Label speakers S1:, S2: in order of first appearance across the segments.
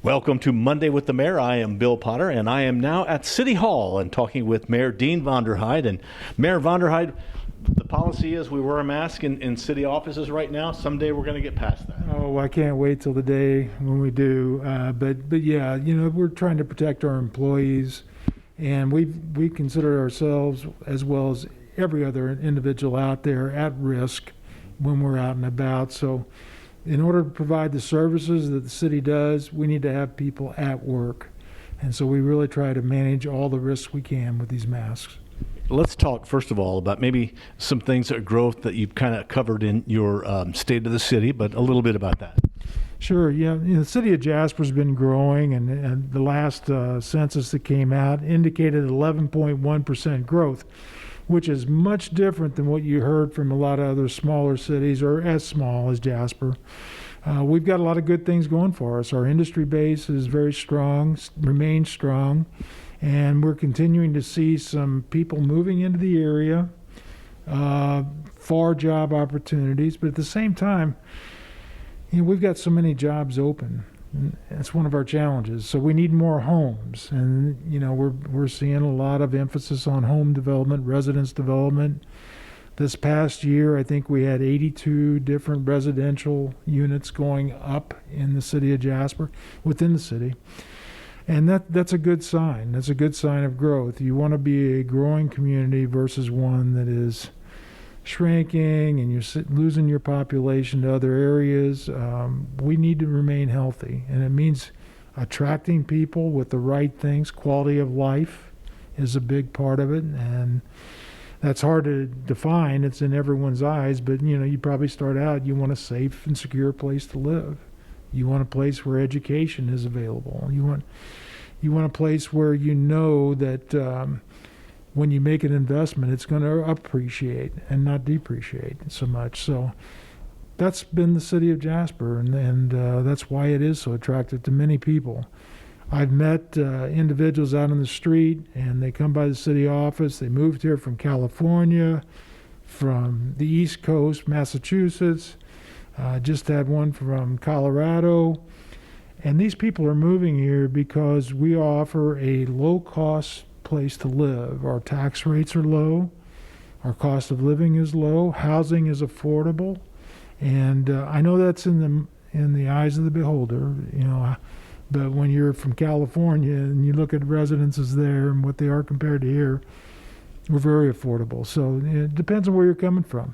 S1: Welcome to Monday with the Mayor. I am Bill Potter, and I am now at City Hall and talking with Mayor Dean Vonderheide. And Mayor Vonderheide, the policy is we wear a mask in city offices right now. Someday we're going to get past that.
S2: Oh, I can't wait till the day when we do. But yeah, we're trying to protect our employees, and we consider ourselves, as well as every other individual out there, at risk when we're out and about. So in order to provide the services that the city does, we need to have people at work. And so we really try to manage all the risks we can with these masks.
S1: Let's talk, first of all, about maybe some things of growth that you've kind of covered in your state of the city, but a little bit about that.
S2: Sure. Yeah. The city of Jasper's been growing, and the last census that came out indicated 11.1% growth, which is much different than what you heard from a lot of other smaller cities, or as small as Jasper. We've got a lot of good things going for us. Our industry base is very strong, remains strong, and we're continuing to see some people moving into the area for job opportunities. But at the same time, we've got so many jobs open. That's one of our challenges. So we need more homes, and we're seeing a lot of emphasis on home development, residence development. This past year, I think we had 82 different residential units going up in the city of Jasper, within the city, and that's a good sign. That's a good sign of growth. You want to be a growing community versus one that is shrinking and you're losing your population to other areas. We need to remain healthy, and it means attracting people with the right things. Quality of life is a big part of it, and that's hard to define. It's in everyone's eyes, but you probably start out, you want a safe and secure place to live. You want a place where education is available. You want a place where that when you make an investment, it's going to appreciate and not depreciate so much. So that's been the city of Jasper, and that's why it is so attractive to many people. I've met individuals out on the street, and they come by the city office. They moved here from California, from the East Coast, Massachusetts. Just had one from Colorado. And these people are moving here because we offer a low-cost place to live. Our tax rates are low, our cost of living is low, housing is affordable, and I know that's in the eyes of the beholder, but when you're from California and you look at residences there and what they are compared to here, we're very affordable. So it depends on where you're coming from.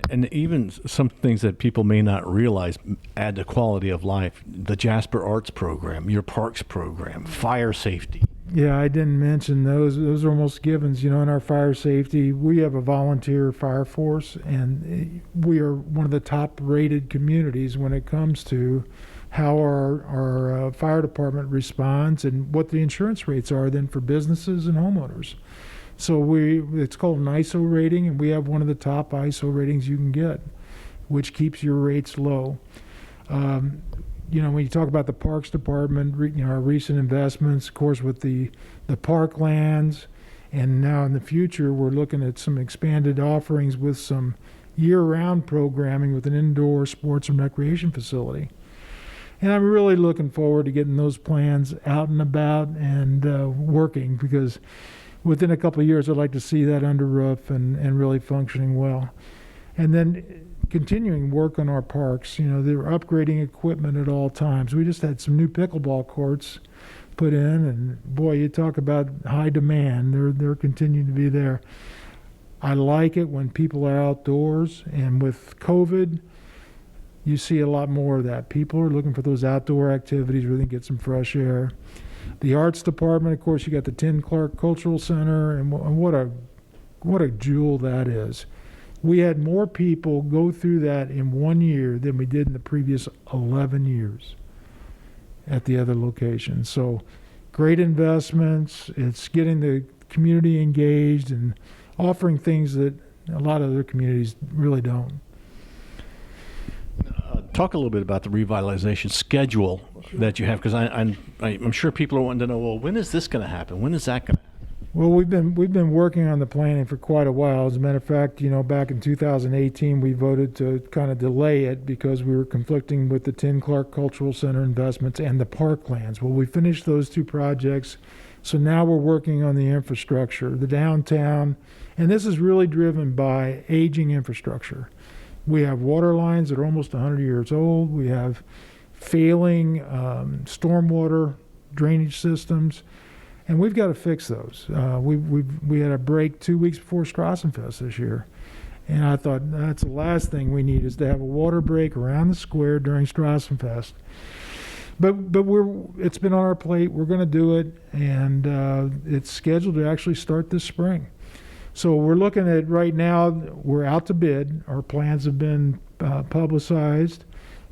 S1: And even some things that people may not realize add to quality of life. The Jasper Arts Program, your parks program, fire safety.
S2: Yeah, I didn't mention those. Those are almost givens. In our fire safety, we have a volunteer fire force, and we are one of the top-rated communities when it comes to how our fire department responds and what the insurance rates are then for businesses and homeowners. So it's called an ISO rating, and we have one of the top ISO ratings you can get, which keeps your rates low. When you talk about the Parks Department, our recent investments, of course, with the park lands, and now in the future, we're looking at some expanded offerings with some year-round programming with an indoor sports and recreation facility. And I'm really looking forward to getting those plans out and about and working, because within a couple of years, I'd like to see that under roof and really functioning well. And then continuing work on our parks. They're upgrading equipment at all times. We just had some new pickleball courts put in, and boy, you talk about high demand. They're continuing to be there. I like it when people are outdoors, and with COVID, you see a lot more of that. People are looking for those outdoor activities where they can get some fresh air. The arts department, of course, you got the Tim Clark Cultural Center, and what a jewel that is. We had more people go through that in 1 year than we did in the previous 11 years at the other locations. So great investments. It's getting the community engaged and offering things that a lot of other communities really don't.
S1: Talk a little bit about the revitalization schedule that you have, because I'm sure people are wanting to know, well, when is this going to happen? When is that going to happen?
S2: Well, we've been working on the planning for quite a while. As a matter of fact, back in 2018, we voted to kind of delay it because we were conflicting with the Tim Clark Cultural Center investments and the parklands. Well, we finished those two projects, so now we're working on the infrastructure, the downtown, and this is really driven by aging infrastructure. We have water lines that are almost 100 years old. We have failing stormwater drainage systems. And we've got to fix those. We had a break 2 weeks before Strassenfest this year. And I thought that's the last thing we need is to have a water break around the square during Strassenfest. But it's been on our plate. We're going to do it. And it's scheduled to actually start this spring. So we're looking at right now, we're out to bid. Our plans have been publicized.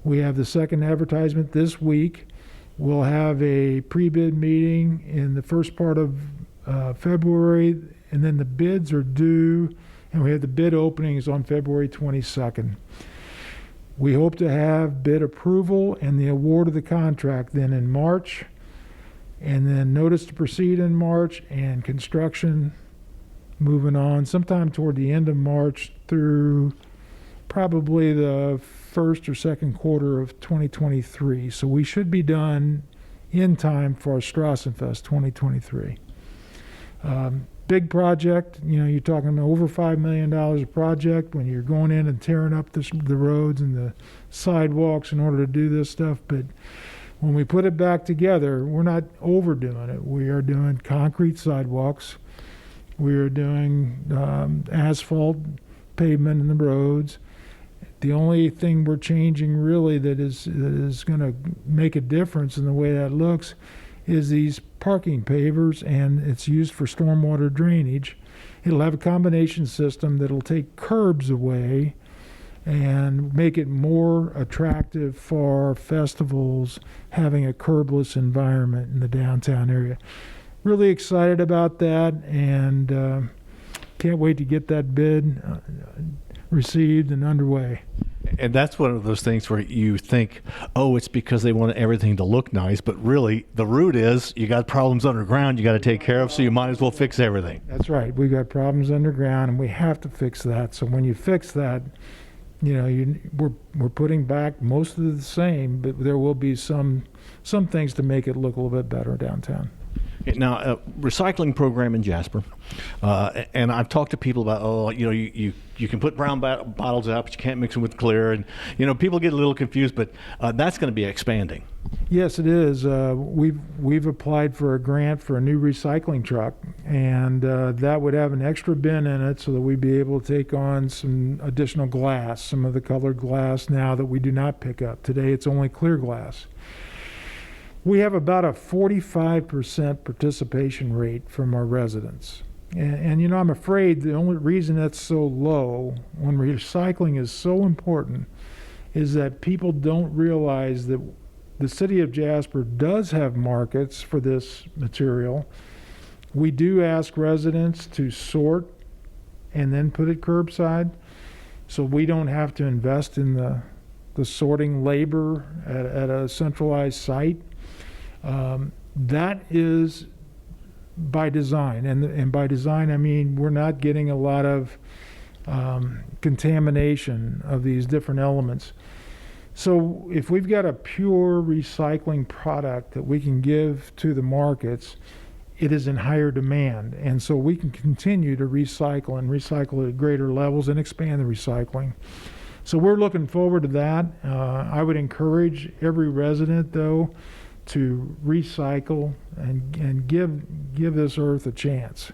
S2: We have the second advertisement this week. We'll have a pre-bid meeting in the first part of February, and then the bids are due, and we have the bid openings on February 22nd. We hope to have bid approval and the award of the contract then in March, and then notice to proceed in March, and construction moving on sometime toward the end of March through probably the first or second quarter of 2023. So we should be done in time for Strassenfest 2023. Big project, you're talking over $5 million a project when you're going in and tearing up the roads and the sidewalks in order to do this stuff. But when we put it back together, we're not overdoing it. We are doing concrete sidewalks. We are doing asphalt pavement in the roads. The only thing we're changing really that is going to make a difference in the way that looks is these parking pavers, and it's used for stormwater drainage. It'll have a combination system that'll take curbs away and make it more attractive for festivals having a curbless environment in the downtown area. Really excited about that, and can't wait to get that bid received and underway.
S1: And that's one of those things where you think, oh, it's because they want everything to look nice, but really the root is you got problems underground you got to take care of, so you might as well fix everything.
S2: That's right. We've got problems underground, and we have to fix that. So when you fix that, we're putting back most of the same, but there will be some things to make it look a little bit better downtown.
S1: Now, a recycling program in Jasper, and I've talked to people about, you can put brown bottles out, but you can't mix them with clear, and people get a little confused, but that's going to be expanding.
S2: Yes, it is. We've applied for a grant for a new recycling truck, and that would have an extra bin in it so that we'd be able to take on some additional glass, some of the colored glass now that we do not pick up. Today, it's only clear glass. We have about a 45% participation rate from our residents. And I'm afraid the only reason that's so low when recycling is so important is that people don't realize that the city of Jasper does have markets for this material. We do ask residents to sort and then put it curbside, so we don't have to invest in the sorting labor at a centralized site. That is by design, and by design I mean we're not getting a lot of contamination of these different elements. So if we've got a pure recycling product that we can give to the markets, it is in higher demand, and so we can continue to recycle at greater levels and expand the recycling. So we're looking forward to that. I would encourage every resident, though, to recycle and give this earth a chance.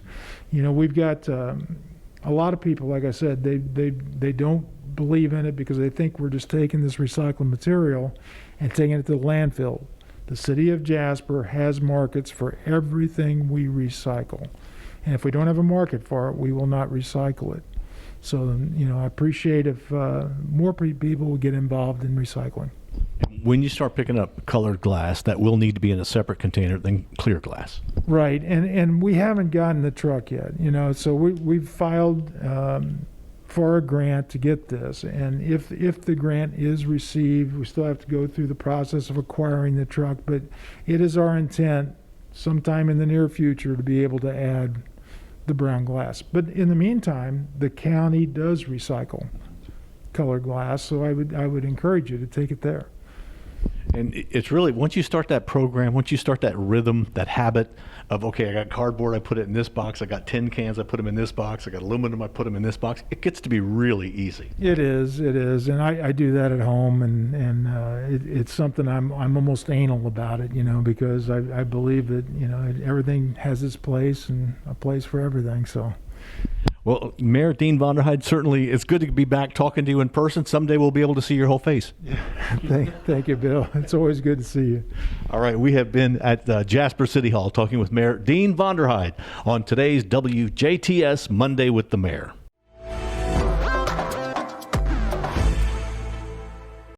S2: We've got a lot of people, like I said, they don't believe in it because they think we're just taking this recycled material and taking it to the landfill. The city of Jasper has markets for everything we recycle, and if we don't have a market for it, we will not recycle it. So I appreciate if more people will get involved in recycling.
S1: When you start picking up colored glass, that will need to be in a separate container than clear glass.
S2: Right, and we haven't gotten the truck yet, so we've filed for a grant to get this, and if the grant is received, we still have to go through the process of acquiring the truck, but it is our intent sometime in the near future to be able to add the brown glass. But in the meantime, the county does recycle colored glass, so I would encourage you to take it there.
S1: And it's really, once you start that program, once you start that rhythm, that habit of, okay, I got cardboard, I put it in this box, I got tin cans, I put them in this box, I got aluminum, I put them in this box, it gets to be really easy.
S2: It is, and I do that at home, and it's something I'm almost anal about it, because I believe that, everything has its place and a place for everything, so.
S1: Well, Mayor Dean Vonderheide, certainly it's good to be back talking to you in person. Someday we'll be able to see your whole face.
S2: Thank you, Bill. It's always good to see you.
S1: All right, we have been at Jasper City Hall talking with Mayor Dean Vonderheide on today's WJTS Monday with the Mayor.